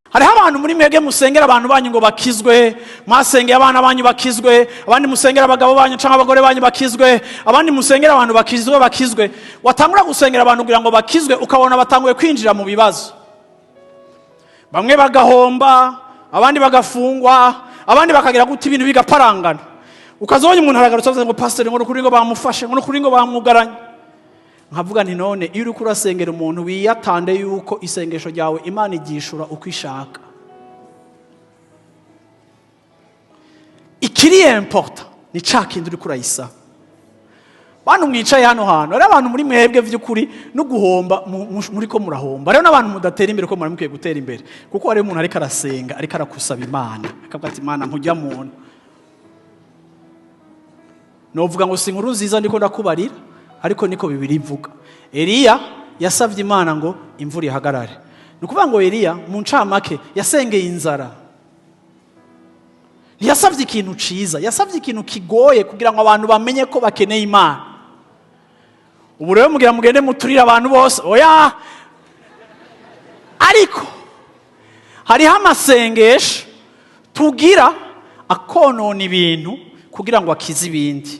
hariho abantu muri mwebwe musengera abantu banyu ngo bakizwe, mwasengera abana banyu bakizwe, abandi musengera abagabo banyu cyangwa abagore banyu bakizwe, abandi musengera abantu bakizwe. Watangura gusengera abantu kugira ngo bakizwe, ukabona batanguye kwinjira mu bibazo. Bamwe bagahomba, abandi bagafungwa, abandi bakagira guti ibintu bigaparangana. Ukazonye umuntu aragarutse avuze ngo pastor ngo kuri ngo bamufashe, ngo kuri ngo bamugaranye. Nkavuga nti none iyo uri kurasengera umuntu wiyatande yuko isengesho ryawe Imana igishura uko ishaka. Ikiri important ni cakindi uri kurayisa. Bantu mwicaye hano hano, ari abantu muri mwebwe vy'ukuri no guhomba muri ko murahomba. Rero n'abantu mudatera imbere ko muramukwiye gutera imbere. Kuko ari umuntu ariko arasenga, ariko arakusaba Imana. Akavuga ati Imana nkujya muntu. Novuga ngo si inkuru nziza ndiko ndakubarira, ariko niko Bibiri ivuga. Eliya yasavye Imana ngo imvura ihagarare. Nukuvuga ngo Eliya mu ncamake yasengeye inzara. Ntiyasavye ikintu ciza, yasavye ikintu kigoye kugira ngo abantu bamenye ko bakeneye Imana. Ubu rero mugira mugende muturira abantu bose, oya. Ariko hariho amasengesho tugira akonona ibintu kugira ngo akize ibindi.